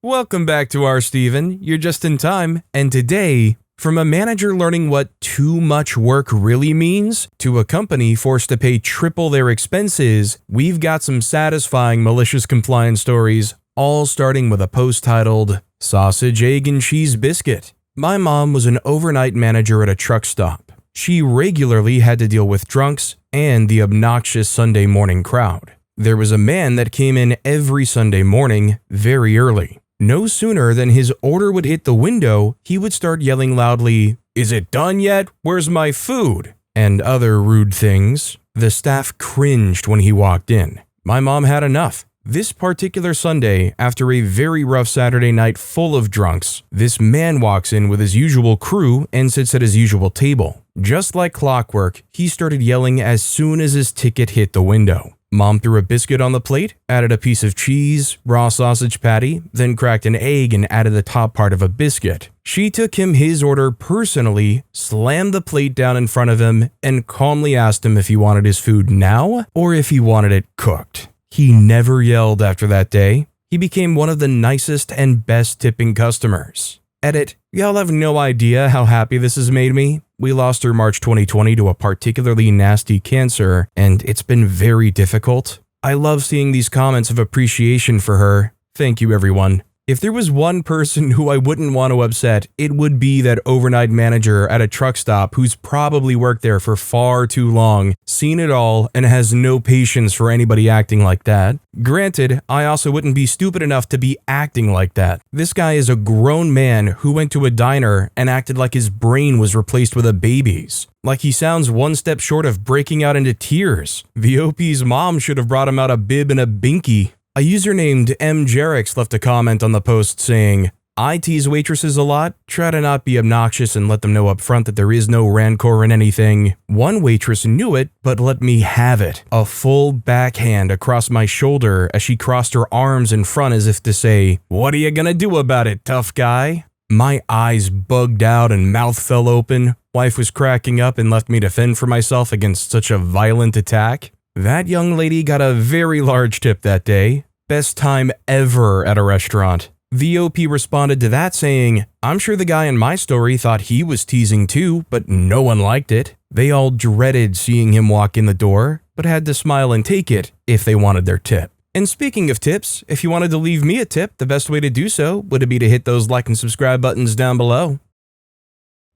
Welcome back to our Steven. You're just in time, and today, from a manager learning what too much work really means to a company forced to pay triple their expenses, we've got some satisfying malicious compliance stories, all starting with a post titled, Sausage, Egg, and Cheese Biscuit. My mom was an overnight manager at a truck stop. She regularly had to deal with drunks and the obnoxious Sunday morning crowd. There was a man that came in every Sunday morning very early. No sooner than his order would hit the window, he would start yelling loudly, "Is it done yet? Where's my food?" and other rude things. The staff cringed when he walked in. My mom had enough. This particular Sunday, after a very rough Saturday night full of drunks, this man walks in with his usual crew and sits at his usual table. Just like clockwork, he started yelling as soon as his ticket hit the window. Mom threw a biscuit on the plate, added a piece of cheese, raw sausage patty, then cracked an egg and added the top part of a biscuit. She took him his order personally, slammed the plate down in front of him, and calmly asked him if he wanted his food now or if he wanted it cooked. He never yelled after that day. He became one of the nicest and best tipping customers. Edit, y'all have no idea how happy this has made me. We lost her March 2020 to a particularly nasty cancer, and it's been very difficult. I love seeing these comments of appreciation for her. Thank you, everyone. If there was one person who I wouldn't want to upset, it would be that overnight manager at a truck stop who's probably worked there for far too long, seen it all, and has no patience for anybody acting like that. Granted, I also wouldn't be stupid enough to be acting like that. This guy is a grown man who went to a diner and acted like his brain was replaced with a baby's. Like he sounds one step short of breaking out into tears. The OP's mom should have brought him out a bib and a binky. A user named mjerix left a comment on the post saying, "I tease waitresses a lot, try to not be obnoxious and let them know up front that there is no rancor in anything. One waitress knew it, but let me have it. A full backhand across my shoulder as she crossed her arms in front as if to say, 'What are you gonna do about it, tough guy?' My eyes bugged out and mouth fell open. Wife was cracking up and left me to fend for myself against such a violent attack. That young lady got a very large tip that day. Best time ever at a restaurant." The OP responded to that saying, "I'm sure the guy in my story thought he was teasing too, but no one liked it. They all dreaded seeing him walk in the door, but had to smile and take it if they wanted their tip." And speaking of tips, if you wanted to leave me a tip, the best way to do so would be to hit those like and subscribe buttons down below.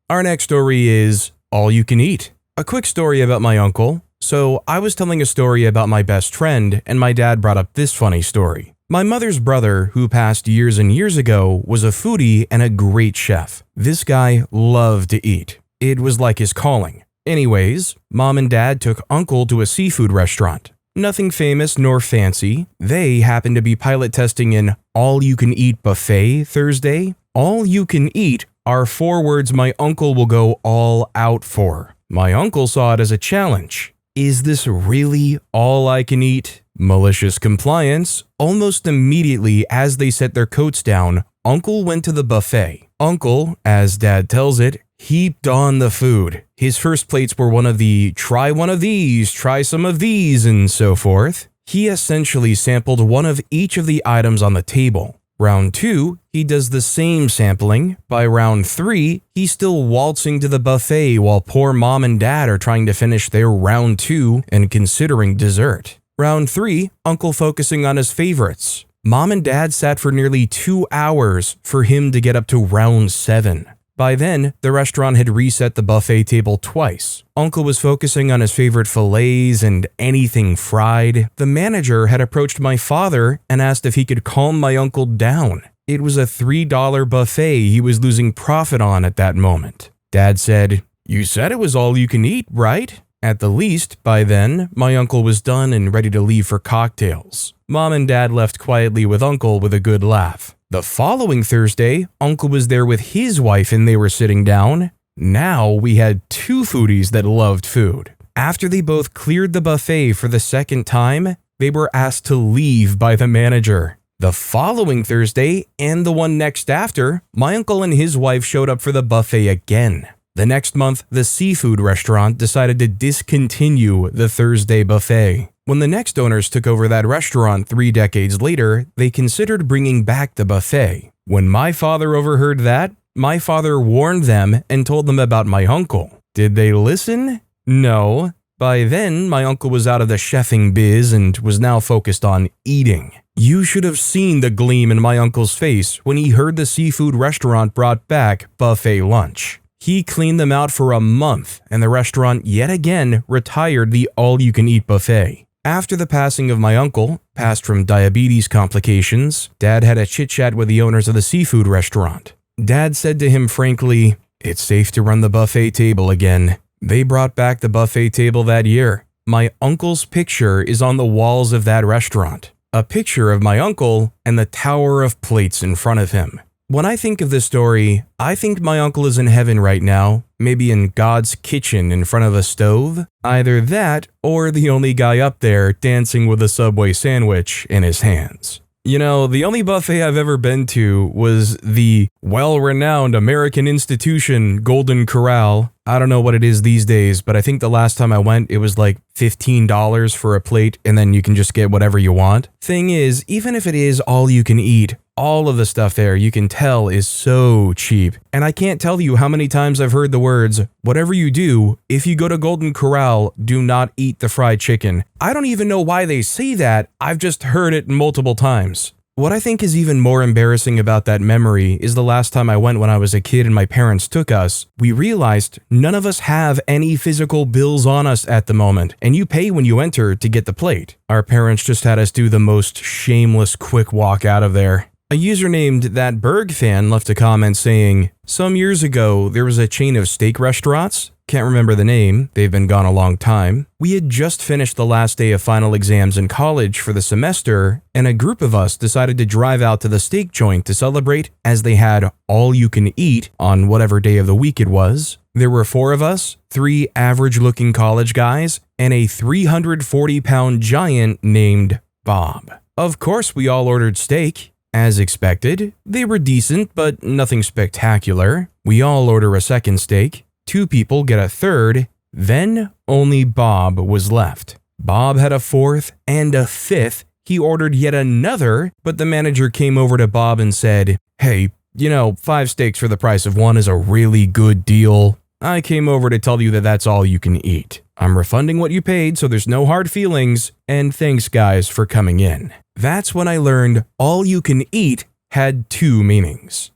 Our next story is All You Can Eat. A quick story about my uncle. So I was telling a story about my best friend, and my dad brought up this funny story. My mother's brother, who passed years and years ago, was a foodie and a great chef. This guy loved to eat. It was like his calling. Anyways, mom and dad took uncle to a seafood restaurant. Nothing famous nor fancy. They happened to be pilot testing an all-you-can-eat buffet Thursday. All you can eat are 4 words my uncle will go all out for. My uncle saw it as a challenge. Is this really all I can eat? Malicious compliance. Almost immediately as they set their coats down, Uncle went to the buffet. Uncle, as Dad tells it, heaped on the food. His first plates were one of the try one of these, try some of these, and so forth. He essentially sampled one of each of the items on the table. Round 2, he does the same sampling. By round 3, he's still waltzing to the buffet while poor mom and dad are trying to finish their round 2 and considering dessert. Round 3, Uncle focusing on his favorites. Mom and dad sat for nearly 2 hours for him to get up to round 7. By then, the restaurant had reset the buffet table twice. Uncle was focusing on his favorite fillets and anything fried. The manager had approached my father and asked if he could calm my uncle down. It was a $3 buffet he was losing profit on at that moment. Dad said, "You said it was all you can eat, right?" At the least, by then, my uncle was done and ready to leave for cocktails. Mom and dad left quietly with Uncle with a good laugh. The following Thursday, Uncle was there with his wife and they were sitting down. Now we had 2 foodies that loved food. After they both cleared the buffet for the second time, they were asked to leave by the manager. The following Thursday and the one next after, my uncle and his wife showed up for the buffet again. The next month, the seafood restaurant decided to discontinue the Thursday buffet. When the next owners took over that restaurant 3 decades later, they considered bringing back the buffet. When my father overheard that, my father warned them and told them about my uncle. Did they listen? No. By then, my uncle was out of the chefing biz and was now focused on eating. You should have seen the gleam in my uncle's face when he heard the seafood restaurant brought back buffet lunch. He cleaned them out for a month, and the restaurant yet again retired the all-you-can-eat buffet. After the passing of my uncle, passed from diabetes complications, Dad had a chit-chat with the owners of the seafood restaurant. Dad said to him frankly, "It's safe to run the buffet table again." They brought back the buffet table that year. My uncle's picture is on the walls of that restaurant. A picture of my uncle and the tower of plates in front of him. When I think of this story, I think my uncle is in heaven right now, maybe in God's kitchen in front of a stove. Either that, or the only guy up there dancing with a Subway sandwich in his hands. You know, the only buffet I've ever been to was the well-renowned American institution Golden Corral. I don't know what it is these days, but I think the last time I went, it was like $15 for a plate, and then you can just get whatever you want. Thing is, even if it is all you can eat, all of the stuff there, you can tell, is so cheap. And I can't tell you how many times I've heard the words, "Whatever you do, if you go to Golden Corral, do not eat the fried chicken." I don't even know why they say that, I've just heard it multiple times. What I think is even more embarrassing about that memory is the last time I went when I was a kid and my parents took us, we realized none of us have any physical bills on us at the moment, and you pay when you enter to get the plate. Our parents just had us do the most shameless quick walk out of there. A user named That Berg Fan left a comment saying, "Some years ago, there was a chain of steak restaurants. Can't remember the name, they've been gone a long time. We had just finished the last day of final exams in college for the semester, and a group of us decided to drive out to the steak joint to celebrate, as they had all you can eat on whatever day of the week it was. There were 4 of us, 3 average-looking college guys, and a 340-pound giant named Bob. Of course, we all ordered steak. As expected, they were decent, but nothing spectacular. We all order a second steak. 2 people get a third. Then only Bob was left. Bob had a 4th and a 5th. He ordered yet another, but the manager came over to Bob and said, "Hey, 5 steaks for the price of 1 is a really good deal. I came over to tell you that that's all you can eat. I'm refunding what you paid, so there's no hard feelings, and thanks guys for coming in." That's when I learned all you can eat had 2 meanings.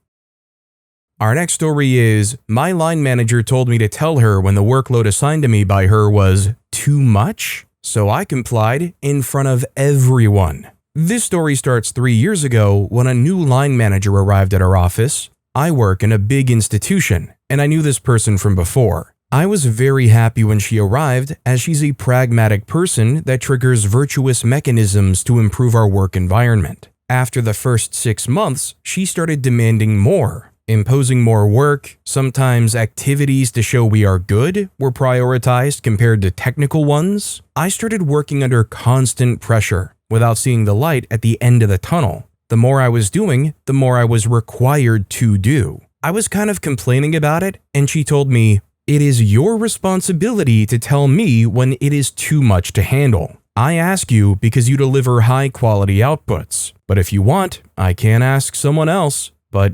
Our next story is, my line manager told me to tell her when the workload assigned to me by her was too much, so I complied in front of everyone. This story starts 3 years ago when a new line manager arrived at our office. I work in a big institution, and I knew this person from before. I was very happy when she arrived, as she's a pragmatic person that triggers virtuous mechanisms to improve our work environment. After the first 6 months, she started demanding more, imposing more work. Sometimes activities to show we are good were prioritized compared to technical ones. I started working under constant pressure, without seeing the light at the end of the tunnel. The more I was doing, the more I was required to do. I was kind of complaining about it, and she told me, "It is your responsibility to tell me when it is too much to handle. I ask you because you deliver high-quality outputs. But if you want, I can ask someone else. But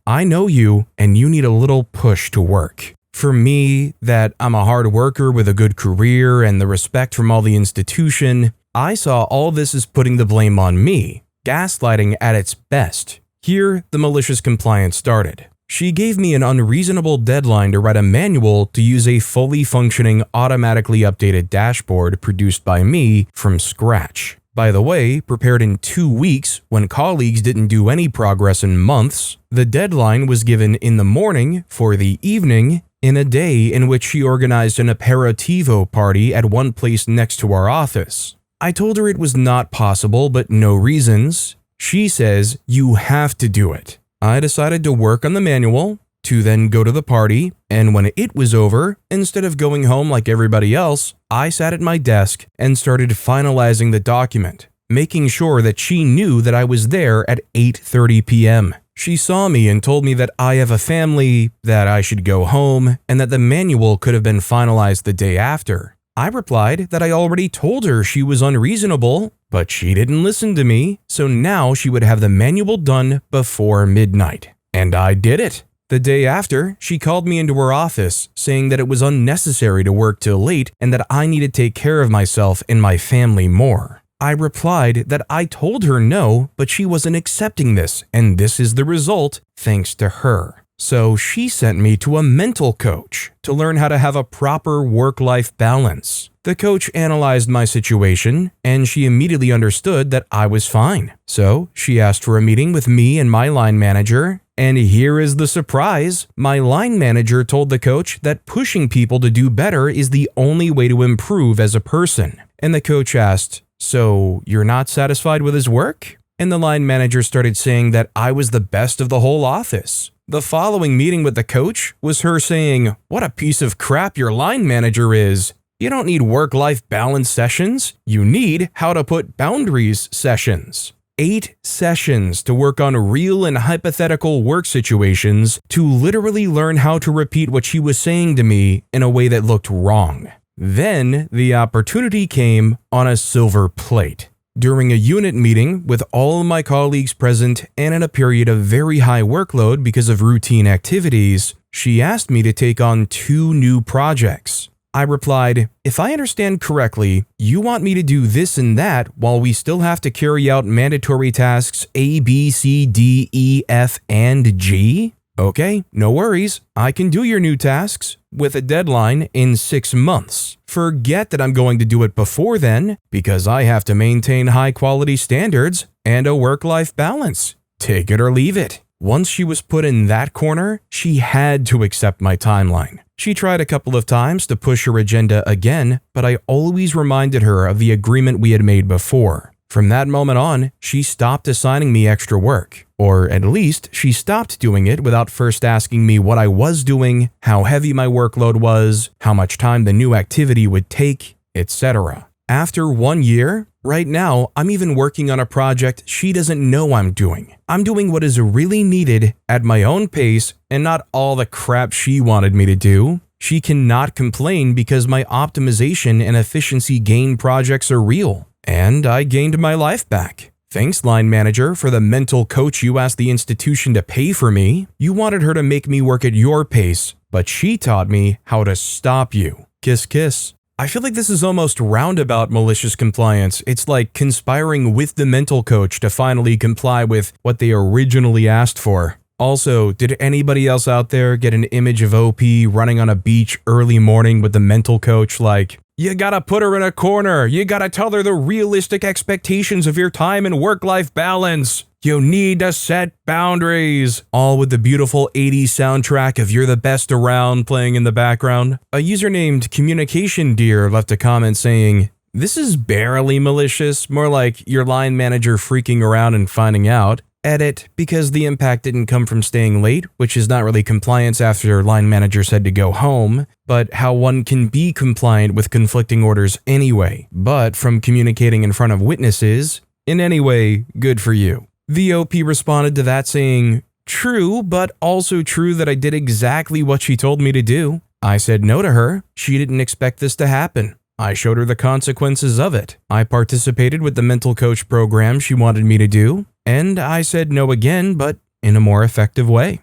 I know you, and you need a little push to work." For me, that I'm a hard worker with a good career and the respect from all the institution, I saw all this as putting the blame on me, gaslighting at its best. Here, the malicious compliance started. She gave me an unreasonable deadline to write a manual to use a fully functioning, automatically updated dashboard produced by me from scratch. By the way, prepared in 2 weeks when colleagues didn't do any progress in months. The deadline was given in the morning for the evening, in a day in which she organized an aperitivo party at one place next to our office. I told her it was not possible, but no reasons. She says, "You have to do it." I decided to work on the manual, to then go to the party, and when it was over, instead of going home like everybody else, I sat at my desk and started finalizing the document, making sure that she knew that I was there at 8:30 p.m. She saw me and told me that I have a family, that I should go home, and that the manual could have been finalized the day after. I replied that I already told her she was unreasonable, but she didn't listen to me, so now she would have the manual done before midnight. And I did it. The day after, she called me into her office, saying that it was unnecessary to work till late and that I needed to take care of myself and my family more. I replied that I told her no, but she wasn't accepting this, and this is the result thanks to her. So she sent me to a mental coach to learn how to have a proper work-life balance. The coach analyzed my situation, and she immediately understood that I was fine. So she asked for a meeting with me and my line manager, and here is the surprise. My line manager told the coach that pushing people to do better is the only way to improve as a person. And the coach asked, "So you're not satisfied with his work?" And the line manager started saying that I was the best of the whole office. The following meeting with the coach was her saying, "What a piece of crap your line manager is. You don't need work-life balance sessions. You need how to put boundaries sessions." 8 sessions to work on real and hypothetical work situations to literally learn how to repeat what she was saying to me in a way that looked wrong. Then the opportunity came on a silver plate. During a unit meeting with all my colleagues present and in a period of very high workload because of routine activities, she asked me to take on 2 new projects. I replied, "If I understand correctly, you want me to do this and that while we still have to carry out mandatory tasks A, B, C, D, E, F, and G? Okay, no worries. I can do your new tasks with a deadline in 6 months. Forget that I'm going to do it before then because I have to maintain high quality standards and a work-life balance. Take it or leave it." Once she was put in that corner, she had to accept my timeline. She tried a couple of times to push her agenda again, but I always reminded her of the agreement we had made before. From that moment on, she stopped assigning me extra work. Or at least, she stopped doing it without first asking me what I was doing, how heavy my workload was, how much time the new activity would take, etc. After 1 year, right now, I'm even working on a project she doesn't know I'm doing. I'm doing what is really needed at my own pace and not all the crap she wanted me to do. She cannot complain because my optimization and efficiency gain projects are real. And I gained my life back. Thanks, line manager, for the mental coach you asked the institution to pay for me. You wanted her to make me work at your pace, but she taught me how to stop you. Kiss, kiss. I feel like this is almost roundabout malicious compliance. It's like conspiring with the mental coach to finally comply with what they originally asked for. Also, did anybody else out there get an image of OP running on a beach early morning with the mental coach like, "You gotta put her in a corner. You gotta tell her the realistic expectations of your time and work-life balance. You need to set boundaries." All with the beautiful 80s soundtrack of "You're the Best Around" playing in the background. A user named Communication Deer left a comment saying, "This is barely malicious, more like your line manager freaking around and finding out." Edit, because the impact didn't come from staying late, which is not really compliance after your line manager said to go home, but how one can be compliant with conflicting orders anyway, but from communicating in front of witnesses. In any way, good for you. The OP responded to that saying, "True, but also true that I did exactly what she told me to do. I said no to her. She didn't expect this to happen. I showed her the consequences of it. I participated with the mental coach program she wanted me to do, and I said no again, but in a more effective way."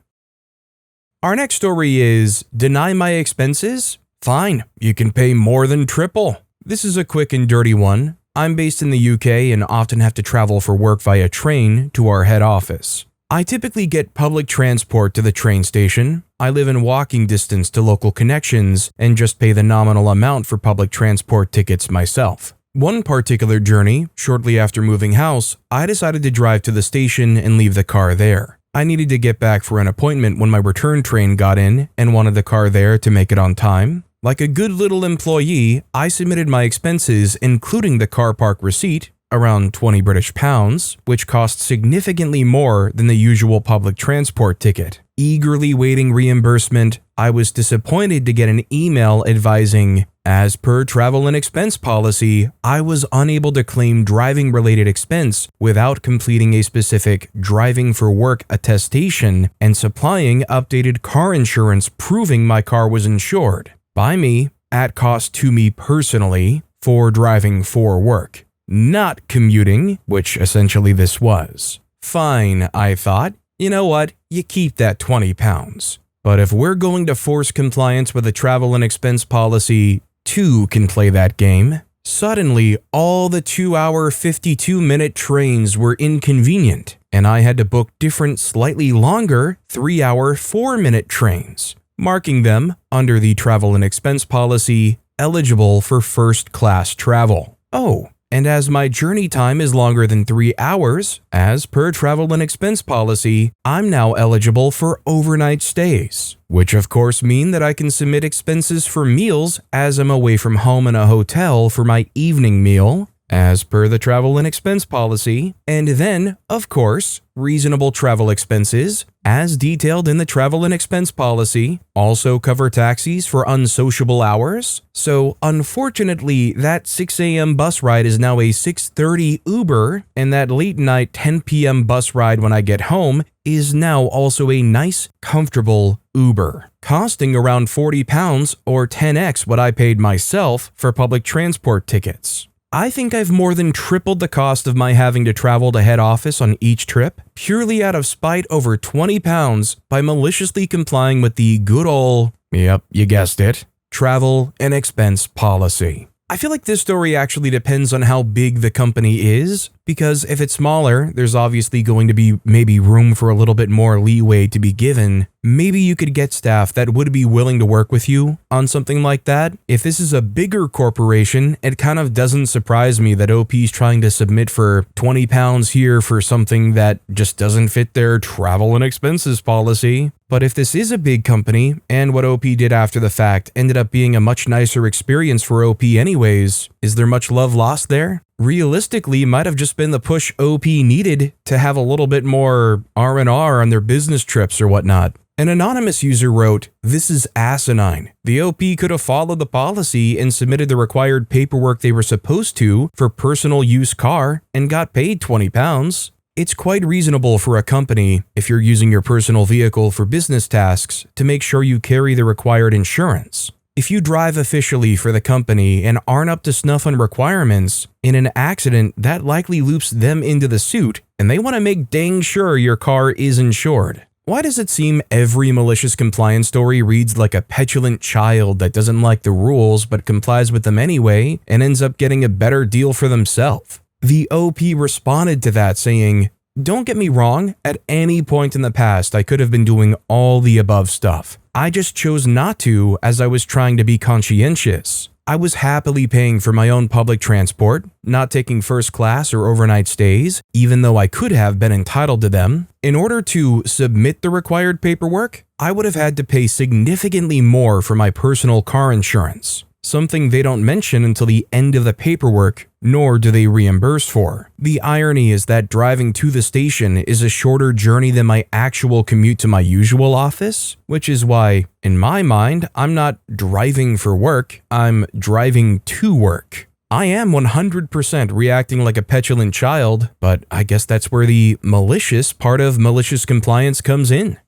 Our next story is, deny my expenses? Fine, you can pay more than triple. This is a quick and dirty one. I'm based in the UK and often have to travel for work via train to our head office. I typically get public transport to the train station. I live in walking distance to local connections and just pay the nominal amount for public transport tickets myself. One particular journey, shortly after moving house, I decided to drive to the station and leave the car there. I needed to get back for an appointment when my return train got in and wanted the car there to make it on time. Like a good little employee, I submitted my expenses, including the car park receipt, around 20 British pounds, which cost significantly more than the usual public transport ticket. Eagerly waiting reimbursement, I was disappointed to get an email advising, As per travel and expense policy, I was unable to claim driving-related expense without completing a specific driving for work attestation and supplying updated car insurance proving my car was insured by me at cost to me personally for driving for work, not commuting, which essentially this was. Fine, I thought. You know what? You keep that 20 pounds. But if we're going to force compliance with a travel and expense policy, two can play that game. Suddenly, all the 2-hour, 52-minute trains were inconvenient, and I had to book different, slightly longer 3-hour, 4-minute trains, marking them, under the travel and expense policy, eligible for first-class travel. Oh, and as my journey time is longer than 3 hours, as per travel and expense policy, I'm now eligible for overnight stays, which of course mean that I can submit expenses for meals as I'm away from home in a hotel for my evening meal, as per the travel and expense policy, and then, of course, reasonable travel expenses, as detailed in the travel and expense policy, also cover taxis for unsociable hours. So unfortunately, that 6 a.m. bus ride is now a 6:30 Uber, and that late night 10 p.m. bus ride when I get home is now also a nice, comfortable Uber, costing around 40 pounds or 10x what I paid myself for public transport tickets. I think I've more than tripled the cost of my having to travel to head office on each trip, purely out of spite over 20 pounds by maliciously complying with the good old, yep, you guessed it, travel and expense policy. I feel like this story actually depends on how big the company is, because if it's smaller, there's obviously going to be maybe room for a little bit more leeway to be given. Maybe you could get staff that would be willing to work with you on something like that. If this is a bigger corporation, it kind of doesn't surprise me that OP is trying to submit for 20 pounds here for something that just doesn't fit their travel and expenses policy. But if this is a big company, and what OP did after the fact ended up being a much nicer experience for OP anyways, is there much love lost there? Realistically, might have just been the push OP needed to have a little bit more R&R on their business trips or whatnot. An anonymous user wrote, "This is asinine. The OP could have followed the policy and submitted the required paperwork they were supposed to for personal use car and got paid 20 pounds. It's quite reasonable for a company, if you're using your personal vehicle for business tasks, to make sure you carry the required insurance. If you drive officially for the company and aren't up to snuff on requirements, in an accident that likely loops them into the suit, and they want to make dang sure your car is insured. Why does it seem every malicious compliance story reads like a petulant child that doesn't like the rules but complies with them anyway and ends up getting a better deal for themselves?" The OP responded to that saying, "Don't get me wrong, at any point in the past I could have been doing all the above stuff. I just chose not to as I was trying to be conscientious. I was happily paying for my own public transport, not taking first class or overnight stays, even though I could have been entitled to them. In order to submit the required paperwork, I would have had to pay significantly more for my personal car insurance, something they don't mention until the end of the paperwork, nor do they reimburse for. The irony is that driving to the station is a shorter journey than my actual commute to my usual office, which is why, in my mind, I'm not driving for work, I'm driving to work. I am 100% reacting like a petulant child, but I guess that's where the malicious part of malicious compliance comes in."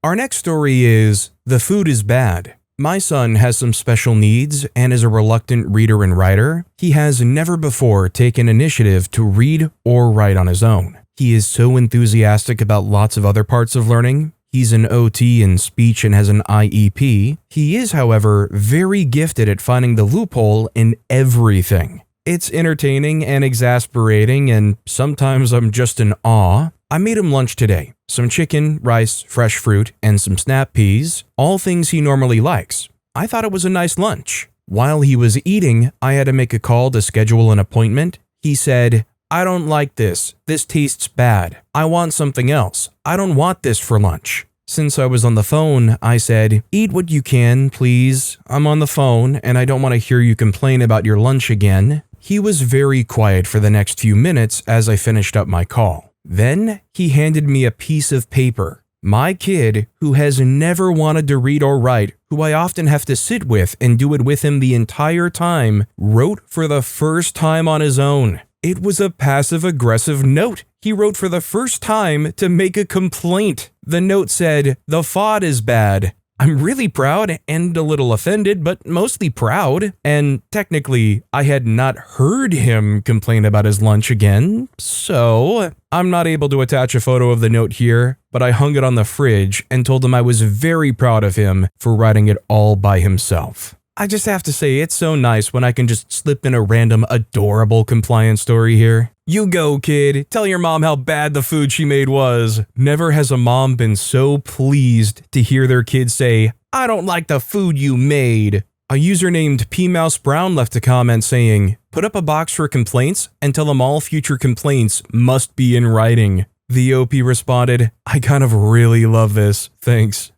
Our next story is, "The food is bad. My son has some special needs and is a reluctant reader and writer. He has never before taken initiative to read or write on his own. He is so enthusiastic about lots of other parts of learning. He's an OT in speech and has an IEP. He is, however, very gifted at finding the loophole in everything. It's entertaining and exasperating, and sometimes I'm just in awe. I made him lunch today. Some chicken, rice, fresh fruit, and some snap peas, all things he normally likes. I thought it was a nice lunch. While he was eating, I had to make a call to schedule an appointment. He said, 'I don't like this. This tastes bad. I want something else. I don't want this for lunch.' Since I was on the phone, I said, 'Eat what you can, please. I'm on the phone and I don't want to hear you complain about your lunch again.' He was very quiet for the next few minutes as I finished up my call. Then he handed me a piece of paper. My kid, who has never wanted to read or write, who I often have to sit with and do it with him the entire time, wrote for the first time on his own. It was a passive-aggressive note. He wrote for the first time to make a complaint. The note said, "The FOD is bad." I'm really proud and a little offended, but mostly proud. And technically, I had not heard him complain about his lunch again, so I'm not able to attach a photo of the note here, but I hung it on the fridge and told him I was very proud of him for writing it all by himself. I just have to say, it's so nice when I can just slip in a random adorable compliance story here. You go, kid. Tell your mom how bad the food she made was. Never has a mom been so pleased to hear their kid say, "I don't like the food you made." A user named PMouseBrown left a comment saying, "Put up a box for complaints and tell them all future complaints must be in writing." The OP responded, "I kind of really love this. Thanks."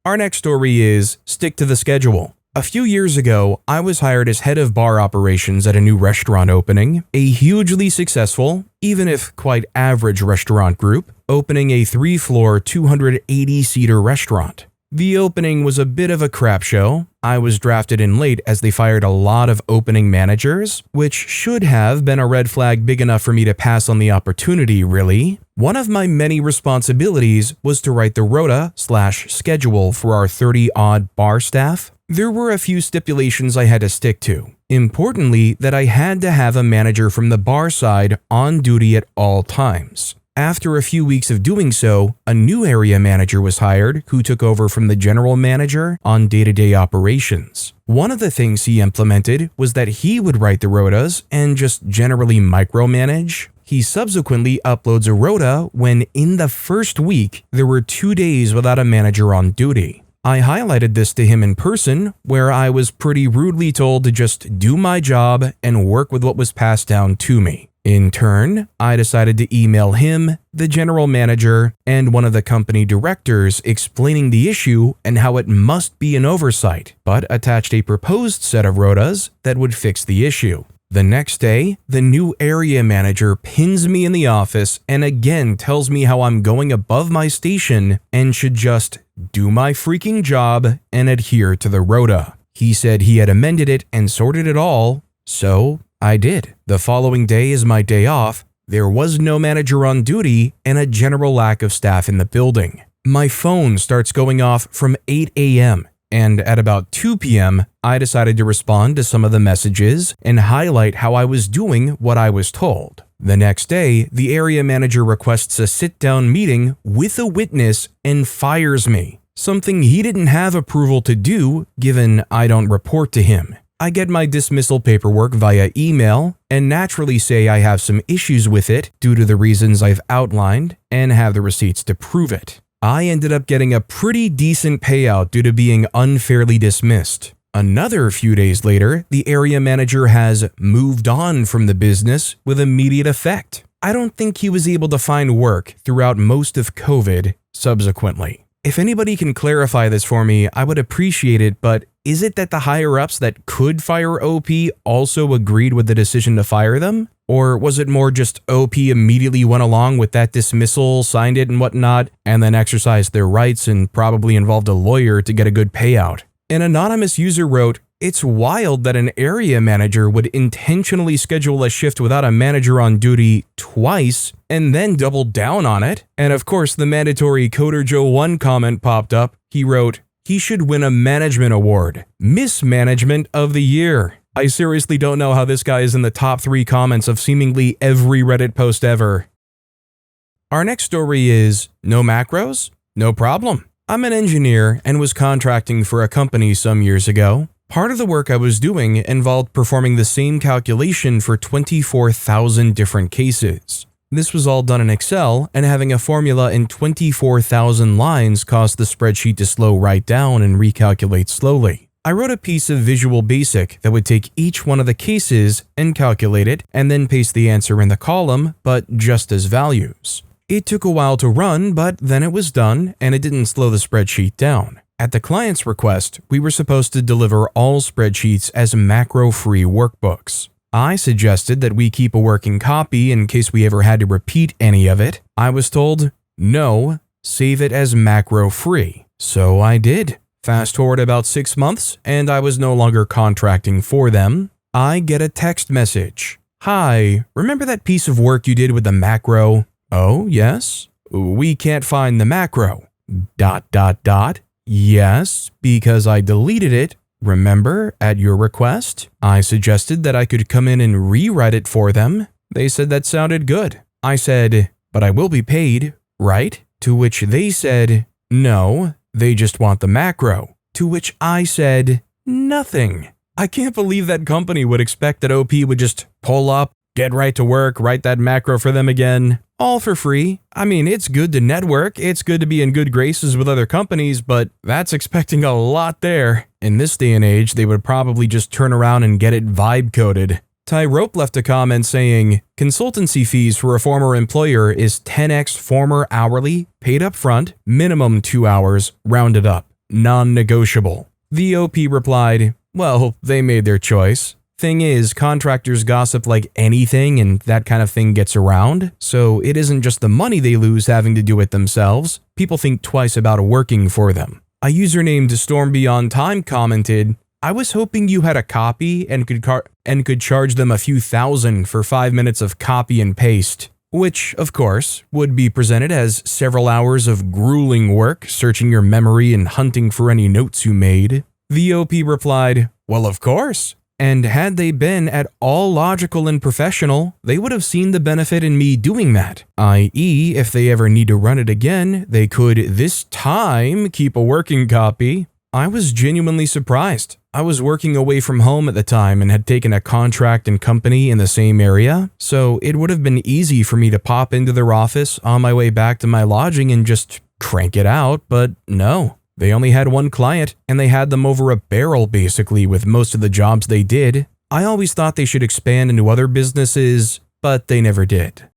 Our next story is Stick to the Schedule. A few years ago, I was hired as head of bar operations at a new restaurant opening, a hugely successful, even if quite average restaurant group, opening a 3-floor, 280-seater restaurant. The opening was a bit of a crap show. I was drafted in late as they fired a lot of opening managers, which should have been a red flag big enough for me to pass on the opportunity, really. One of my many responsibilities was to write the rota/schedule for our 30-odd bar staff. There were a few stipulations I had to stick to. Importantly, that I had to have a manager from the bar side on duty at all times. After a few weeks of doing so, a new area manager was hired who took over from the general manager on day-to-day operations. One of the things he implemented was that he would write the rotas and just generally micromanage. He subsequently uploads a rota when in the first week there were 2 days without a manager on duty. I highlighted this to him in person, where I was pretty rudely told to just do my job and work with what was passed down to me. In turn, I decided to email him, the general manager, and one of the company directors explaining the issue and how it must be an oversight, but attached a proposed set of rotas that would fix the issue. The next day, the new area manager pins me in the office and again tells me how I'm going above my station and should just do my freaking job and adhere to the rota. He said he had amended it and sorted it all, so I did. The following day is my day off. There was no manager on duty and a general lack of staff in the building. My phone starts going off from 8 a.m. and at about 2 p.m., I decided to respond to some of the messages and highlight how I was doing what I was told. The next day, the area manager requests a sit-down meeting with a witness and fires me, something he didn't have approval to do given I don't report to him. I get my dismissal paperwork via email and naturally say I have some issues with it due to the reasons I've outlined and have the receipts to prove it. I ended up getting a pretty decent payout due to being unfairly dismissed. Another few days later, the area manager has moved on from the business with immediate effect. I don't think he was able to find work throughout most of COVID subsequently. If anybody can clarify this for me, I would appreciate it, but is it that the higher-ups that could fire OP also agreed with the decision to fire them? Or was it more just OP immediately went along with that dismissal, signed it and whatnot, and then exercised their rights and probably involved a lawyer to get a good payout? An anonymous user wrote, "It's wild that an area manager would intentionally schedule a shift without a manager on duty twice and then double down on it." And of course, the mandatory Coder Joe 1 comment popped up. He wrote, "He should win a management award. Mismanagement of the year." I seriously don't know how this guy is in the top 3 comments of seemingly every Reddit post ever. Our next story is, no macros? No problem. I'm an engineer and was contracting for a company some years ago. Part of the work I was doing involved performing the same calculation for 24,000 different cases. This was all done in Excel, and having a formula in 24,000 lines caused the spreadsheet to slow right down and recalculate slowly. I wrote a piece of Visual Basic that would take each one of the cases and calculate it, and then paste the answer in the column, but just as values. It took a while to run, but then it was done, and it didn't slow the spreadsheet down. At the client's request, we were supposed to deliver all spreadsheets as macro-free workbooks. I suggested that we keep a working copy in case we ever had to repeat any of it. I was told, no, save it as macro free. So I did. Fast forward about 6 months, and I was no longer contracting for them. I get a text message. Hi, remember that piece of work you did with the macro? Oh, yes. We can't find the macro. ... Yes, because I deleted it. Remember, at your request, I suggested that I could come in and rewrite it for them. They said that sounded good. I said, but I will be paid, right? To which they said, no, they just want the macro. To which I said, nothing. I can't believe that company would expect that OP would just pull up, get right to work, write that macro for them again, all for free. I mean, it's good to network, it's good to be in good graces with other companies, but that's expecting a lot there. In this day and age, they would probably just turn around and get it vibe coded. Tyrope left a comment saying, consultancy fees for a former employer is 10x former hourly, paid up front, minimum 2 hours, rounded up, non-negotiable. The OP replied, well, they made their choice. Thing is, contractors gossip like anything and that kind of thing gets around, so it isn't just the money they lose having to do it themselves. People think twice about working for them. A user named Storm Beyond Time commented, I was hoping you had a copy and could charge them a few thousand for 5 minutes of copy and paste, which, of course, would be presented as several hours of grueling work searching your memory and hunting for any notes you made. The OP replied, well, of course. And had they been at all logical and professional, they would have seen the benefit in me doing that, i.e., if they ever need to run it again, they could, this time, keep a working copy. I was genuinely surprised. I was working away from home at the time and had taken a contract and company in the same area, so it would have been easy for me to pop into their office on my way back to my lodging and just crank it out, but no. They only had one client, and they had them over a barrel basically with most of the jobs they did. I always thought they should expand into other businesses, but they never did.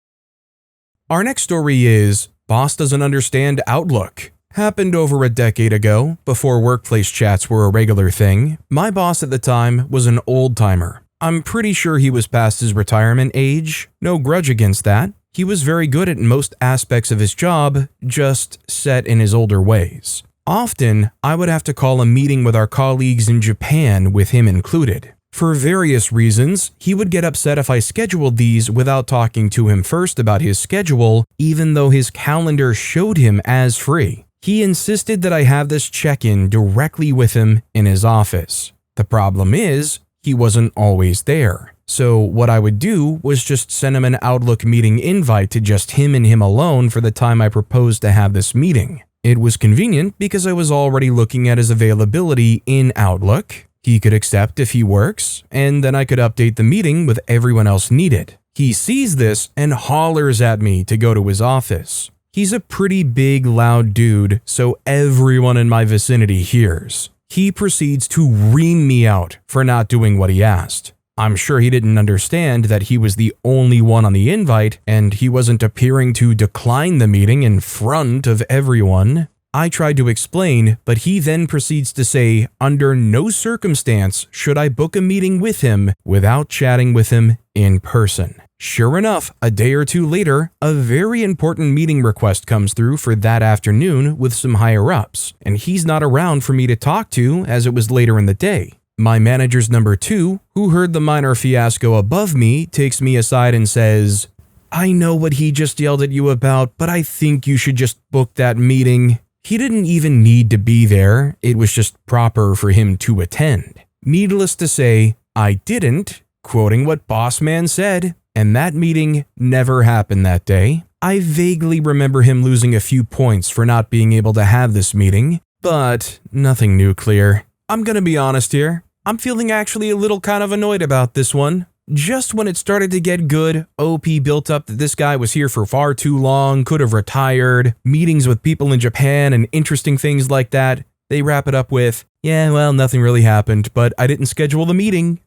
Our next story is, Boss Doesn't Understand Outlook. Happened over a decade ago, before workplace chats were a regular thing. My boss at the time was an old-timer. I'm pretty sure he was past his retirement age. No grudge against that. He was very good at most aspects of his job, just set in his older ways. Often, I would have to call a meeting with our colleagues in Japan with him included. For various reasons, he would get upset if I scheduled these without talking to him first about his schedule, even though his calendar showed him as free. He insisted that I have this check-in directly with him in his office. The problem is, he wasn't always there. So what I would do was just send him an Outlook meeting invite to just him and him alone for the time I proposed to have this meeting. It was convenient because I was already looking at his availability in Outlook. He could accept if he works, and then I could update the meeting with everyone else needed. He sees this and hollers at me to go to his office. He's a pretty big, loud dude, so everyone in my vicinity hears. He proceeds to ream me out for not doing what he asked. I'm sure he didn't understand that he was the only one on the invite and he wasn't appearing to decline the meeting in front of everyone. I tried to explain, but he then proceeds to say, under no circumstance should I book a meeting with him without chatting with him in person. Sure enough, a day or two later, a very important meeting request comes through for that afternoon with some higher-ups, and he's not around for me to talk to as it was later in the day. My manager's number 2, who heard the minor fiasco above me, takes me aside and says, I know what he just yelled at you about, but I think you should just book that meeting. He didn't even need to be there, it was just proper for him to attend. Needless to say, I didn't, quoting what Boss Man said, and that meeting never happened that day. I vaguely remember him losing a few points for not being able to have this meeting, but nothing nuclear. I'm gonna be honest here, I'm feeling actually a little kind of annoyed about this one. Just when it started to get good, OP built up that this guy was here for far too long, could have retired, meetings with people in Japan and interesting things like that. They wrap it up with, yeah, well, nothing really happened, but I didn't schedule the meeting.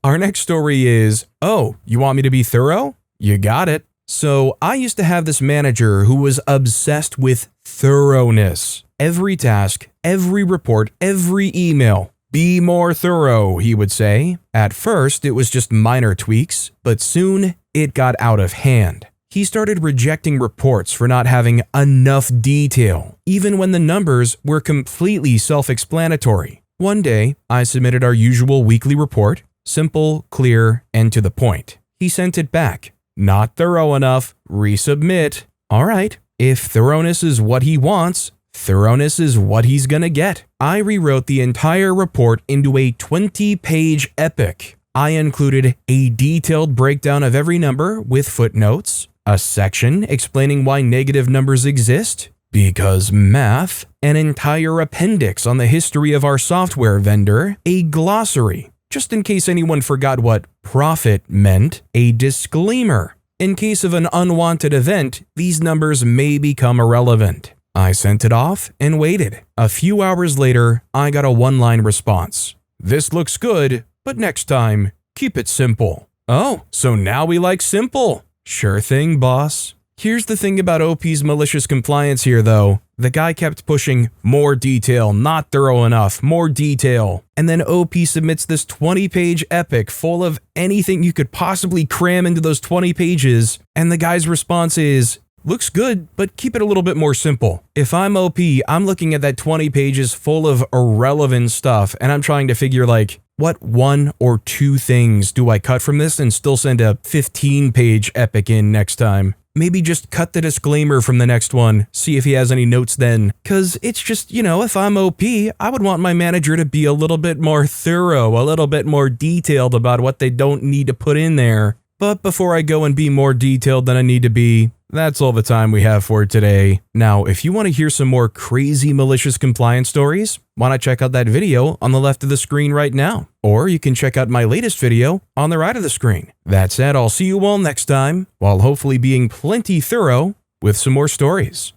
Our next story is, oh, you want me to be thorough? You got it. So I used to have this manager who was obsessed with thoroughness. Every task, every report, every email. Be more thorough, he would say. At first, it was just minor tweaks, but soon it got out of hand. He started rejecting reports for not having enough detail, even when the numbers were completely self-explanatory. One day, I submitted our usual weekly report, simple, clear, and to the point. He sent it back. Not thorough enough, resubmit. All right, if thoroughness is what he wants, thoroughness is what he's gonna get. I rewrote the entire report into a 20-page epic. I included a detailed breakdown of every number with footnotes, a section explaining why negative numbers exist, because math, an entire appendix on the history of our software vendor, a glossary, just in case anyone forgot what profit meant, a disclaimer. In case of an unwanted event, these numbers may become irrelevant. I sent it off and waited. A few hours later, I got a one-line response. This looks good, but next time, keep it simple. Oh, so now we like simple. Sure thing, boss. Here's the thing about OP's malicious compliance here, though. The guy kept pushing more detail, not thorough enough, more detail. And then OP submits this 20-page epic full of anything you could possibly cram into those 20 pages. And the guy's response is, looks good, but keep it a little bit more simple. If I'm OP, I'm looking at that 20 pages full of irrelevant stuff, and I'm trying to figure like, what one or two things do I cut from this and still send a 15-page epic in next time? Maybe just cut the disclaimer from the next one, see if he has any notes then. Cause it's just, if I'm OP, I would want my manager to be a little bit more thorough, a little bit more detailed about what they don't need to put in there. But before I go and be more detailed than I need to be, that's all the time we have for today. Now, if you want to hear some more crazy malicious compliance stories, why not check out that video on the left of the screen right now? Or you can check out my latest video on the right of the screen. That said, I'll see you all next time, while hopefully being plenty thorough with some more stories.